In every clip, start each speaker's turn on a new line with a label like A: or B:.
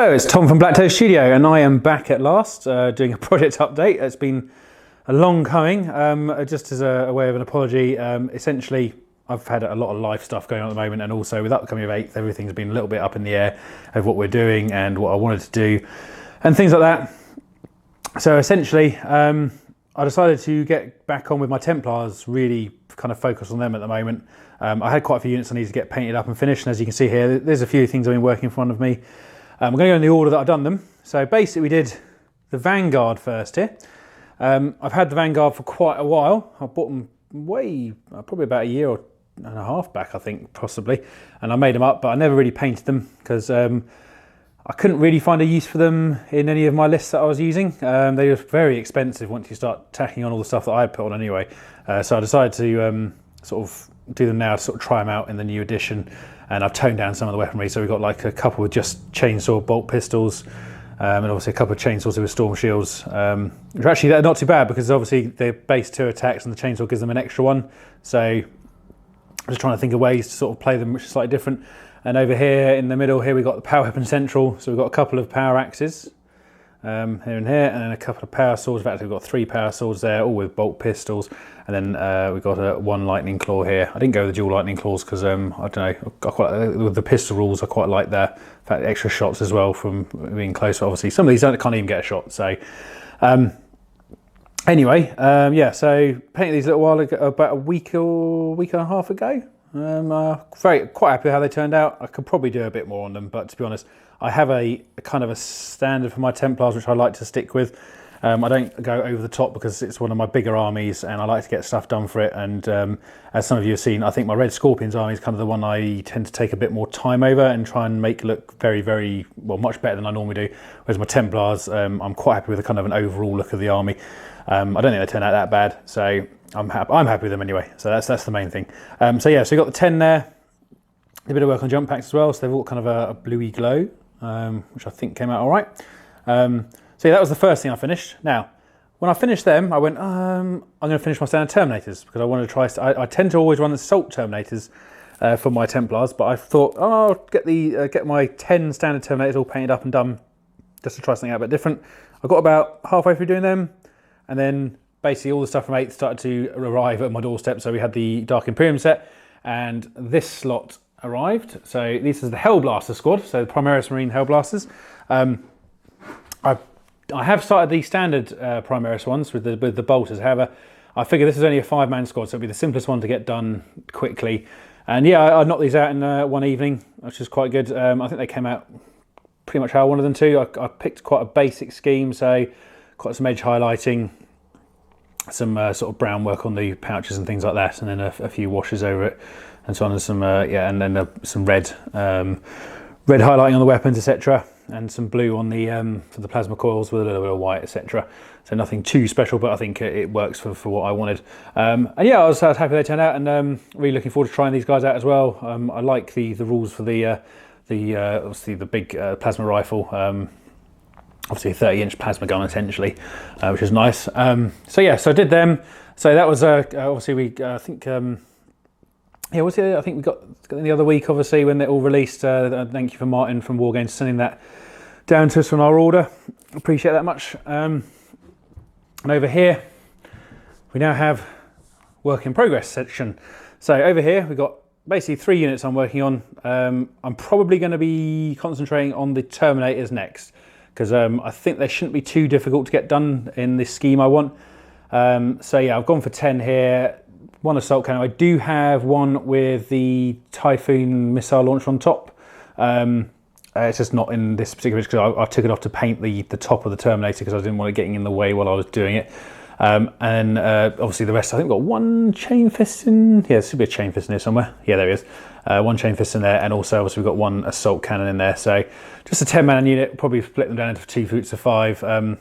A: Hello, it's Tom from BlackToad Studio, and I am back at last doing a project update. It's been a long coming. Just as a way of an apology, essentially I've had a lot of life stuff going on at the moment, and also with upcoming of 8th, everything's been a little bit up in the air of what we're doing and what I wanted to do and things like that. So essentially I decided to get back on with my Templars, really kind of focus on them at the moment. I had quite a few units I need to get painted up and finished, and as you can see here, there's a few things I've been working in frount of me. I'm going to go in the order that I've done them. So basically we did the Vanguard first here. I've had the Vanguard for quite a while. I bought them probably about a year and a half back, I think, possibly. And I made them up, but I never really painted them because I couldn't really find a use for them in any of my lists that I was using. They were very expensive once you start tacking on all the stuff that I had put on anyway. So I decided to sort of do them now, sort of try them out in the new edition. And I've toned down some of the weaponry, so we've got like a couple with just chainsaw bolt pistols, and obviously a couple of chainsaws with storm shields, which actually they're not too bad because obviously they're base 2 attacks and the chainsaw gives them an extra one. So I'm just trying to think of ways to sort of play them which is slightly different. And over here in the middle here we've got the power weapon central, so we've got a couple of power axes here and here, and then a couple of power swords. In fact, we've got 3 power swords there, all with bolt pistols, and then we've got one lightning claw here. I didn't go with the dual lightning claws because I don't know, I quite, with the pistol rules, I quite like that. In fact, extra shots as well from being close. Obviously, some of these can't even get a shot. So anyway, yeah. So painted these a little while ago, about a week and a half ago. Quite happy with how they turned out. I could probably do a bit more on them, but to be honest, I have a kind of a standard for my Templars which I like to stick with. I don't go over the top because it's one of my bigger armies and I like to get stuff done for it. And as some of you have seen, I think my Red Scorpions army is kind of the one I tend to take a bit more time over and try and make look very, very, well, much better than I normally do. Whereas my Templars, I'm quite happy with the kind of an overall look of the army. I don't think they turn out that bad, so I'm happy with them anyway. So that's the main thing. So yeah, so you got the 10 there. A bit of work on jump packs as well, so they've all kind of a bluey glow, which I think came out all right. So yeah, that was the first thing I finished. Now, when I finished them, I went, I'm going to finish my standard Terminators because I wanted to try. I tend to always run assault Terminators for my Templars, but I thought, oh, I'll get my 10 standard Terminators all painted up and done just to try something out a bit different. I got about halfway through doing them, and then basically all the stuff from 8th started to arrive at my doorstep. So we had the Dark Imperium set, and this slot arrived. So this is the Hellblaster squad, so the Primaris Marine Hellblasters. I have started the standard Primaris ones with the bolters. However, I figure this is only a 5-man squad, so it'll be the simplest one to get done quickly. And yeah, I knocked these out in one evening, which is quite good. I think they came out pretty much how I wanted them to. I picked quite a basic scheme, so quite some edge highlighting, some sort of brown work on the pouches and things like that, and then a few washes over it, and so on, and some yeah, and then some red highlighting on the weapons, etc., and some blue on the for the plasma coils with a little bit of white, etc. So nothing too special, but I think it works for what I wanted. And yeah, I was happy they turned out, and really looking forward to trying these guys out as well. I like the rules for the obviously the big plasma rifle. Obviously a 30-inch plasma gun essentially, which is nice. So yeah, so I did them. So that was obviously we I think yeah, was it? I think we got the other week, obviously, when they're all released. Thank you for Martin from Wargames sending that down to us on our order. Appreciate that much. And over here, we now have work in progress section. So over here, we've got basically 3 units I'm working on. I'm probably going to be concentrating on the Terminators next, because I think they shouldn't be too difficult to get done in this scheme I want. So yeah, I've gone for 10 here. 1 assault cannon. I do have one with the Typhoon missile launcher on top. It's just not in this particular because I took it off to paint the top of the Terminator because I didn't want it getting in the way while I was doing it. And obviously the rest, I think we've got 1 chain fist in. Yeah, there should be a chain fist in here somewhere. Yeah, there is. 1 chain fist in there, and also obviously we've got 1 assault cannon in there. So just a 10-man unit. Probably split them down into 2 groups of 5. I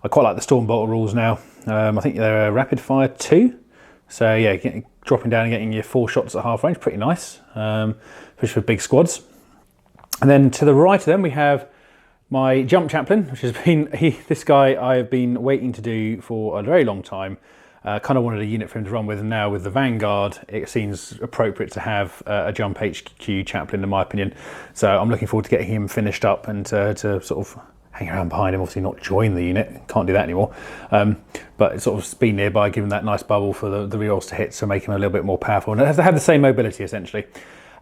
A: quite like the storm bolter rules now. I think they're a rapid fire 2. So yeah, dropping down and getting your 4 shots at half range, pretty nice, especially for big squads. And then to the right of them, we have my jump chaplain, which has been this guy I have been waiting to do for a very long time. Kind of wanted a unit for him to run with, and now with the Vanguard, it seems appropriate to have a jump HQ chaplain, in my opinion. So I'm looking forward to getting him finished up and to sort of hang around behind him, obviously not join the unit, can't do that anymore. But sort of be nearby, give him that nice bubble for the rerolls to hit, so make him a little bit more powerful. And have the same mobility, essentially.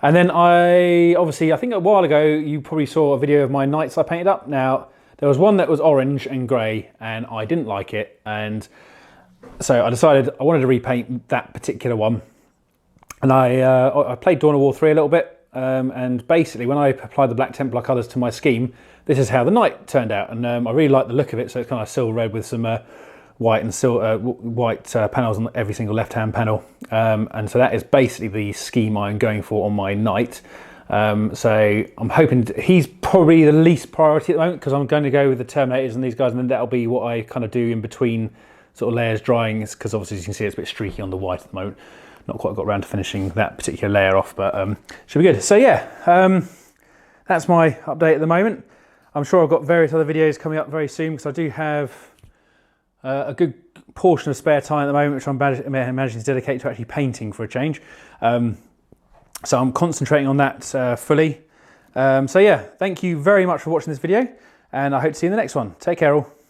A: And then I think a while ago, you probably saw a video of my knights I painted up. Now, there was one that was orange and grey, and I didn't like it. And so I decided I wanted to repaint that particular one. And I played Dawn of War 3 a little bit. And basically, when I applied the Black Templar colours to my scheme, this is how the knight turned out. And I really like the look of it. So it's kind of silver red with some white and white panels on every single left-hand panel. And so that is basically the scheme I'm going for on my knight. So I'm hoping he's probably the least priority at the moment, because I'm going to go with the Terminators and these guys, and then that'll be what I kind of do in between sort of layers drying, because obviously as you can see it's a bit streaky on the white at the moment. Not quite got around to finishing that particular layer off, but should be good. So yeah, that's my update at the moment. I'm sure I've got various other videos coming up very soon, because I do have a good portion of spare time at the moment, which I'm managing to dedicate to actually painting for a change. So I'm concentrating on that fully. So yeah, thank you very much for watching this video, and I hope to see you in the next one. Take care all.